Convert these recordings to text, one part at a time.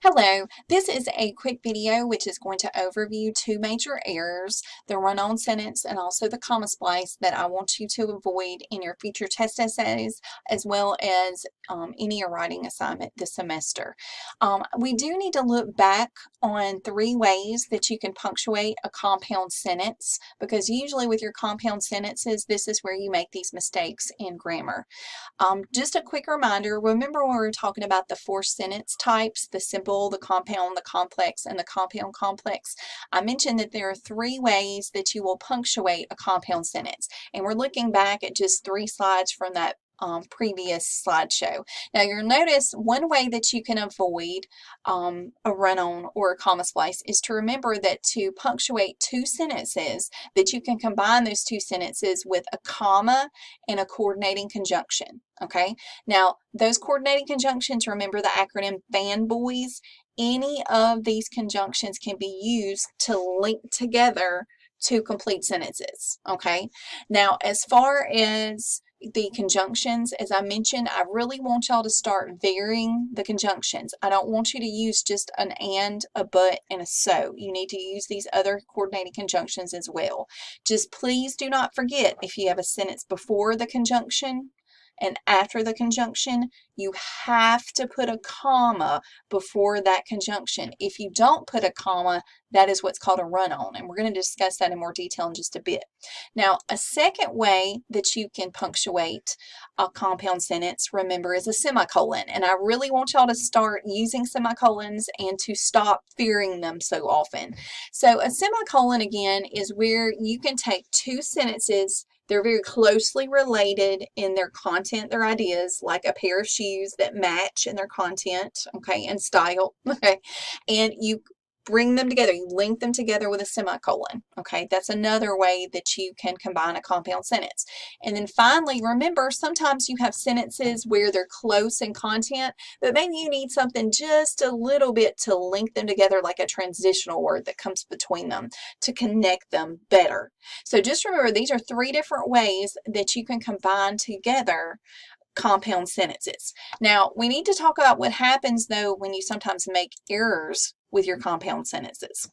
Hello, this is a quick video which is going to overview two major errors, the run-on sentence and also the comma splice that I want you to avoid in your future test essays as well as any writing assignment this semester. We do need to look back on three ways that you can punctuate a compound sentence because usually with your compound sentences this is where you make these mistakes in grammar. Just a quick reminder, remember when we were talking about the four sentence types, the simple, the compound, the complex, and the compound complex? I mentioned that there are three ways that you will punctuate a compound sentence. And we're looking back at just 3 slides from that previous slideshow. Now you'll notice one way that you can avoid a run-on or a comma splice is to remember that to punctuate two sentences, that you can combine those two sentences with a comma and a coordinating conjunction. Okay, now those coordinating conjunctions, remember the acronym FANBOYS. Any of these conjunctions can be used to link together two complete sentences. Okay, now as far as the conjunctions, as I mentioned, I really want y'all to start varying the conjunctions. I don't want you to use just an and, a but, and a so. You need to use these other coordinating conjunctions as well. Just please do not forget, if you have a sentence before the conjunction and after the conjunction, you have to put a comma before that conjunction. If you don't put a comma, that is what's called a run-on, and we're going to discuss that in more detail in just a bit. Now, a second way that you can punctuate a compound sentence, remember, is a semicolon, and I really want y'all to start using semicolons and to stop fearing them so often. So a semicolon, again, is where you can take two sentences. They're very closely related in their content, their ideas, like a pair of shoes that match in their content, okay, and style, okay, and you bring them together, you link them together with a semicolon, okay? That's another way that you can combine a compound sentence. And then finally, remember, sometimes you have sentences where they're close in content, but maybe you need something just a little bit to link them together, like a transitional word that comes between them to connect them better. So just remember, these are 3 different ways that you can combine together compound sentences. Now, we need to talk about what happens though when you sometimes make errors with your compound sentences.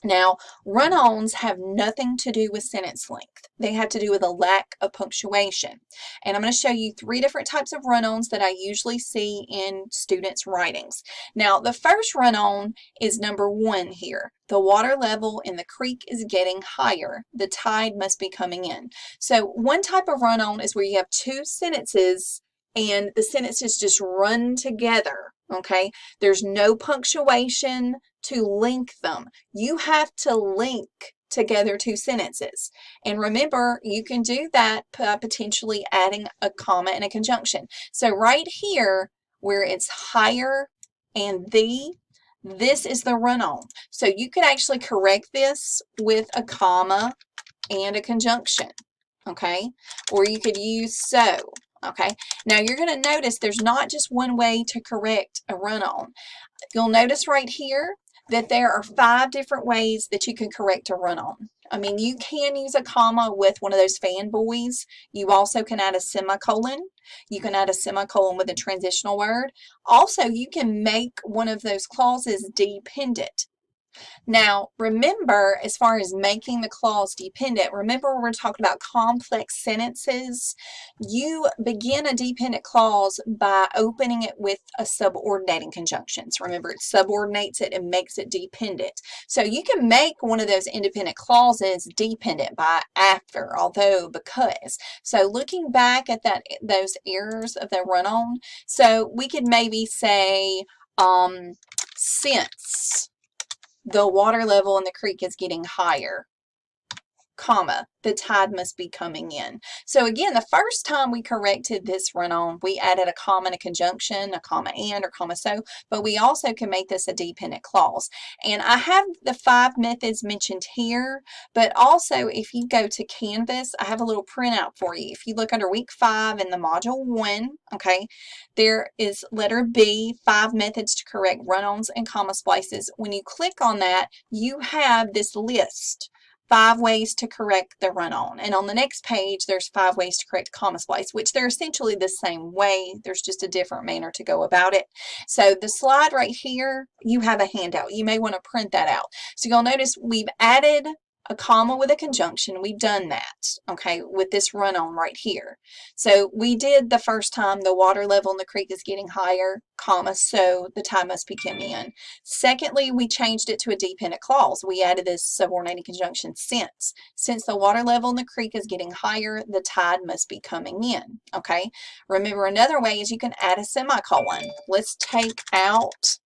Now, run-ons have nothing to do with sentence length. They have to do with a lack of punctuation. And I'm going to show you 3 different types of run-ons that I usually see in students' writings. Now, the first run-on is number 1 here. The water level in the creek is getting higher. The tide must be coming in. So one type of run-on is where you have 2 sentences and the sentences just run together, okay? There's no punctuation to link them. You have to link together 2 sentences. And remember, you can do that by potentially adding a comma and a conjunction. So right here, where it's higher and this is the run-on. So you could actually correct this with a comma and a conjunction, okay? Or you could use so. Okay, now you're going to notice there's not just one way to correct a run-on. You'll notice right here that there are 5 different ways that you can correct a run-on. I mean, you can use a comma with one of those fanboys. You also can add a semicolon. You can add a semicolon with a transitional word. Also, you can make one of those clauses dependent. Now, remember, as far as making the clause dependent, remember when we're talking about complex sentences, you begin a dependent clause by opening it with a subordinating conjunctions. Remember, it subordinates it and makes it dependent. So you can make one of those independent clauses dependent by after, although, because. So looking back at those errors of the run-on, so we could maybe say, since the water level in the creek is getting higher, comma, the tide must be coming in. So again, the first time we corrected this run-on, we added a comma and a conjunction, a comma and or comma so, but we also can make this a dependent clause. And I have the 5 methods mentioned here, but also if you go to Canvas, I have a little printout for you. If you look under week 5 in the module 1, okay, there is letter B, 5 methods to correct run-ons and comma splices. When you click on that, you have this list 5 ways to correct the run-on. And on the next page, there's 5 ways to correct comma splice, which they're essentially the same way. There's just a different manner to go about it. So the slide right here, you have a handout. You may want to print that out. So you'll notice we've added a comma with a conjunction. We've done that, okay, with this run-on right here. So we did the first time, the water level in the creek is getting higher, comma, so the tide must be coming in. Secondly, we changed it to a dependent clause. We added this subordinating conjunction since. Since the water level in the creek is getting higher, the tide must be coming in, okay? Remember, another way is you can add a semicolon. Let's take out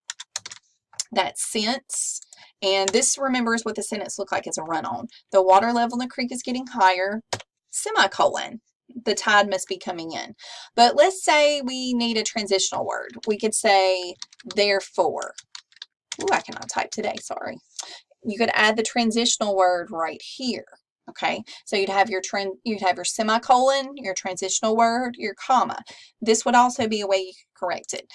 that since. And this, remember, is what the sentence looked like as a run-on. The water level in the creek is getting higher, semicolon. The tide must be coming in. But let's say we need a transitional word. We could say, therefore. Ooh, I cannot type today, sorry. You could add the transitional word right here. Okay, so you'd have your semicolon, your transitional word, your comma. This would also be a way you could correct it.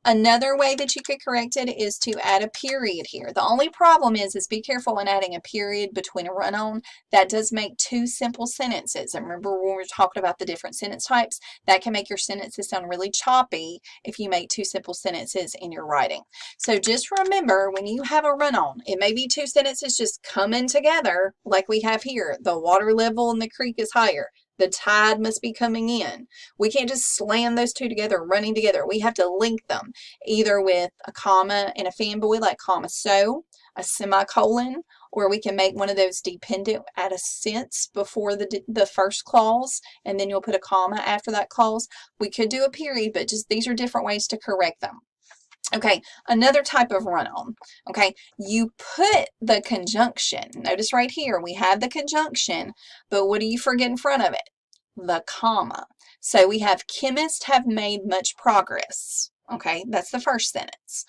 Another way that you could correct it is to add a period here. The only problem is be careful when adding a period between a run-on. That does make 2 simple sentences. And remember when we were talking about the different sentence types, that can make your sentences sound really choppy if you make 2 simple sentences in your writing. So just remember, when you have a run-on, it may be 2 sentences just coming together like we have here. The water level in the creek is higher. The tide must be coming in. We can't just slam those 2 together, running together. We have to link them either with a comma and a fanboy like comma so, a semicolon, or we can make one of those dependent, add a since before the first clause, and then you'll put a comma after that clause. We could do a period, but just these are different ways to correct them. Okay, another type of run-on, okay, you put the conjunction. Notice right here, we have the conjunction, but what do you forget in front of it? The comma. So we have chemists have made much progress, okay, that's the first sentence,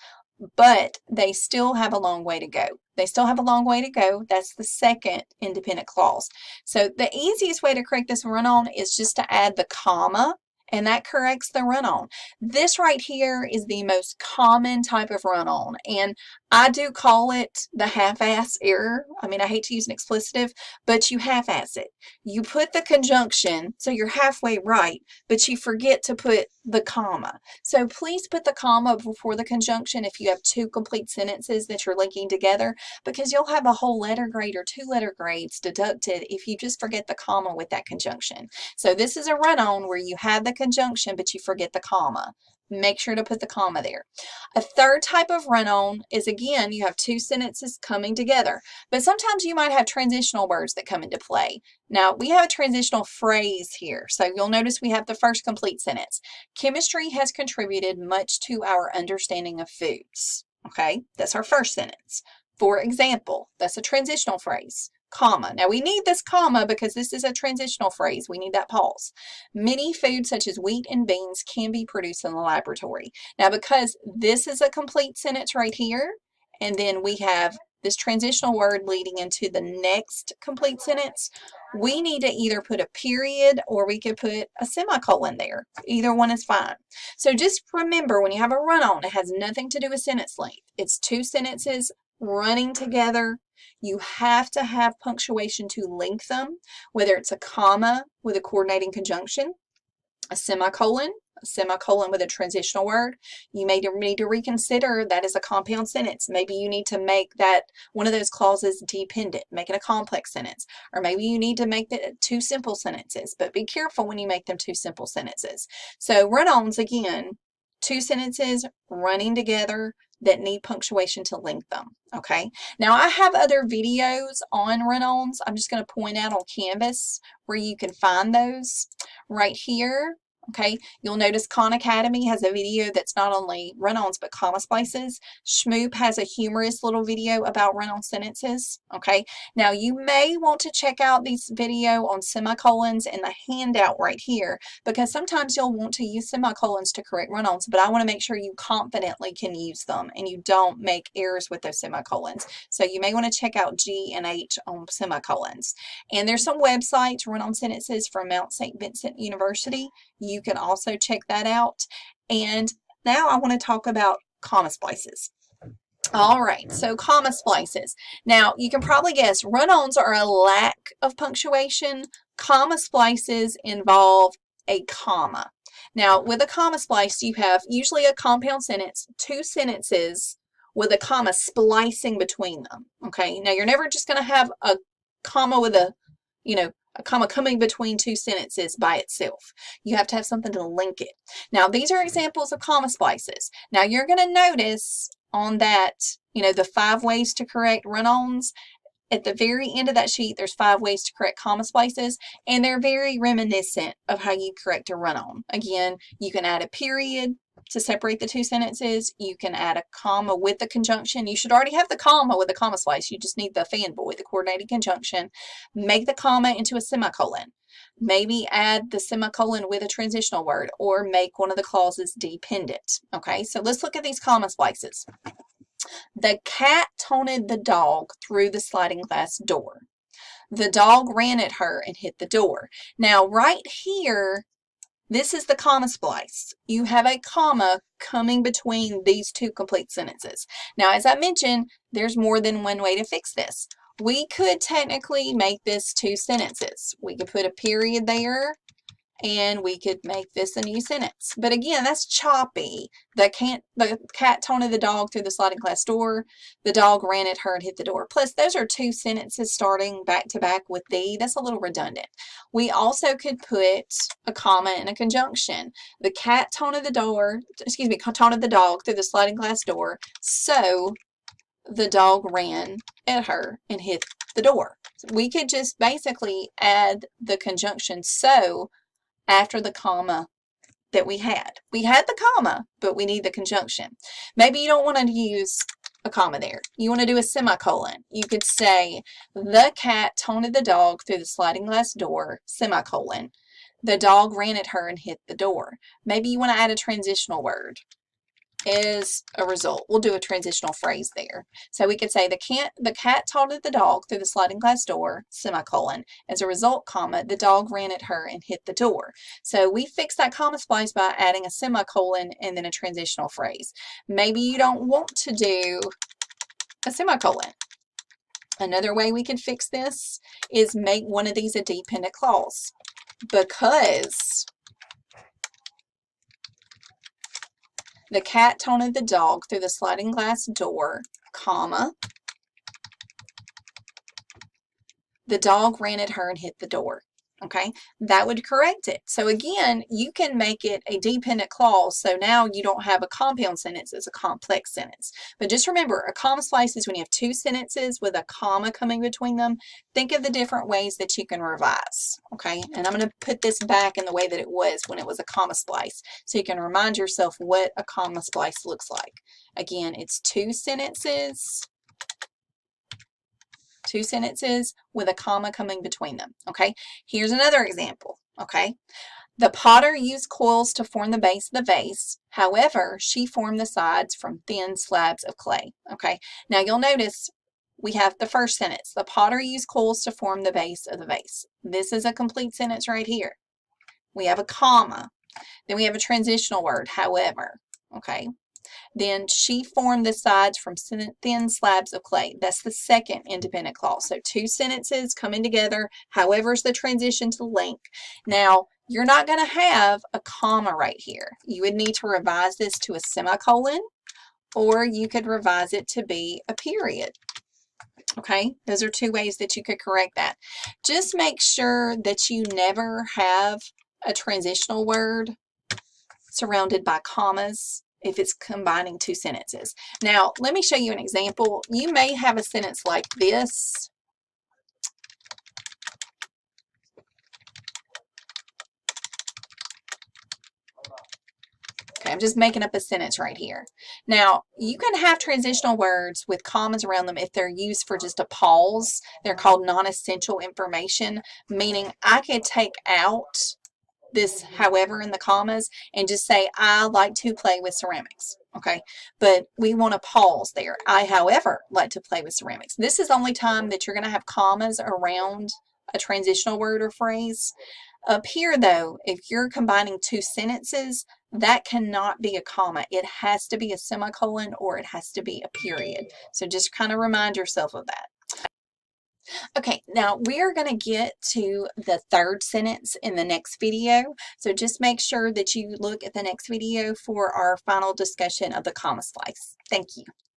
but they still have a long way to go. They still have a long way to go. That's the second independent clause. So the easiest way to correct this run-on is just to add the comma, and that corrects the run-on. This right here is the most common type of run-on, and I do call it the half-ass error. I mean, I hate to use an expletive, but you half-ass it. You put the conjunction, so you're halfway right, but you forget to put the comma. So please put the comma before the conjunction if you have 2 complete sentences that you're linking together, because you'll have a whole letter grade or 2 letter grades deducted if you just forget the comma with that conjunction. So this is a run-on where you have the conjunction, but you forget the comma. Make sure to put the comma there. A third type of run-on is, again, you have 2 sentences coming together, but sometimes you might have transitional words that come into play. Now, we have a transitional phrase here, so you'll notice we have the first complete sentence. Chemistry has contributed much to our understanding of foods. Okay, that's our first sentence. For example, that's a transitional phrase. Comma. Now we need this comma because this is a transitional phrase. We need that pause. Many foods such as wheat and beans can be produced in the laboratory. Now because this is a complete sentence right here, and then we have this transitional word leading into the next complete sentence, we need to either put a period or we could put a semicolon there. Either one is fine. So just remember, when you have a run-on, it has nothing to do with sentence length. It's 2 sentences running together. You have to have punctuation to link them, whether it's a comma with a coordinating conjunction, a semicolon with a transitional word. You may need to reconsider that as a compound sentence. Maybe you need to make that one of those clauses dependent, make it a complex sentence, or maybe you need to make it 2 simple sentences, but be careful when you make them 2 simple sentences. So run-ons, again, 2 sentences running together that need punctuation to link them, okay? Now, I have other videos on run-ons. I'm just going to point out on Canvas where you can find those right here. Okay, you'll notice Khan Academy has a video that's not only run-ons but comma splices. Shmoop has a humorous little video about run-on sentences. Okay, now you may want to check out this video on semicolons in the handout right here, because sometimes you'll want to use semicolons to correct run-ons, but I want to make sure you confidently can use them and you don't make errors with those semicolons. So you may want to check out G and H on semicolons. And there's some websites, run-on sentences from Mount St. Vincent University. You can also check that out. And now I want to talk about comma splices. All right, so comma splices. Now, you can probably guess run-ons are a lack of punctuation. Comma splices involve a comma. Now, with a comma splice, you have usually a compound sentence, two sentences with a comma splicing between them. Okay, now you're never just going to have a comma with a, a comma coming between two sentences by itself. You have to have something to link it. Now, these are examples of comma splices. Now, you're going to notice on that, the 5 ways to correct run-ons. At the very end of that sheet, there's 5 ways to correct comma splices, and they're very reminiscent of how you correct a run-on. Again, you can add a period to separate the two sentences. You can add a comma with the conjunction. You should already have the comma with the comma splice. You just need the fanboy, the coordinating conjunction. Make the comma into a semicolon. Maybe add the semicolon with a transitional word, or make one of the clauses dependent. Okay, so let's look at these comma splices. The cat taunted the dog through the sliding glass door. The dog ran at her and hit the door. Now, right here, this is the comma splice. You have a comma coming between these two complete sentences. Now, as I mentioned, there's more than one way to fix this. We could technically make this 2 sentences. We could put a period there, and we could make this a new sentence. But again, that's choppy. The cat taunted the dog through the sliding glass door. The dog ran at her and hit the door. Plus, those are 2 sentences starting back to back with the. That's a little redundant. We also could put a comma and a conjunction. The cat taunted the taunted the dog through the sliding glass door. So the dog ran at her and hit the door. We could just basically add the conjunction so after the comma that we had. We had the comma, but we need the conjunction. Maybe you don't want to use a comma there. You want to do a semicolon. You could say, the cat taunted the dog through the sliding glass door, semicolon. The dog ran at her and hit the door. Maybe you want to add a transitional word. As a result, we'll do a transitional phrase there. So we could say the cat taunted the dog through the sliding glass door, semicolon. As a result, comma, the dog ran at her and hit the door. So we fix that comma splice by adding a semicolon and then a transitional phrase. Maybe you don't want to do a semicolon. Another way we could fix this is make one of these a dependent clause, because the cat taunted the dog through the sliding glass door, comma. The dog ran at her and hit the door. Okay, that would correct it. So again, you can make it a dependent clause. So now you don't have a compound sentence, it's a complex sentence. But just remember, a comma splice is when you have 2 sentences with a comma coming between them. Think of the different ways that you can revise. Okay, and I'm going to put this back in the way that it was when it was a comma splice, so you can remind yourself what a comma splice looks like. Again, it's 2 sentences. 2 sentences with a comma coming between them. Okay, here's another example. Okay, the potter used coils to form the base of the vase. However, she formed the sides from thin slabs of clay. Okay, now you'll notice we have the first sentence. The potter used coils to form the base of the vase. This is a complete sentence right here. We have a comma. Then we have a transitional word, however. Okay. Then she formed the sides from thin slabs of clay. That's the second independent clause. So 2 sentences coming together. However is the transition to link. Now, you're not going to have a comma right here. You would need to revise this to a semicolon, or you could revise it to be a period. Okay, those are 2 ways that you could correct that. Just make sure that you never have a transitional word surrounded by commas if it's combining 2 sentences. Now, let me show you an example. You may have a sentence like this. Okay, I'm just making up a sentence right here. Now, you can have transitional words with commas around them if they're used for just a pause. They're called non-essential information, meaning I could take out this however in the commas and just say, I like to play with ceramics. Okay, but we want to pause there. I, however, like to play with ceramics. This is the only time that you're going to have commas around a transitional word or phrase. Up here, though, if you're combining two sentences, that cannot be a comma. It has to be a semicolon or it has to be a period. So just kind of remind yourself of that. Okay, now we are going to get to the third sentence in the next video. So just make sure that you look at the next video for our final discussion of the comma splice. Thank you.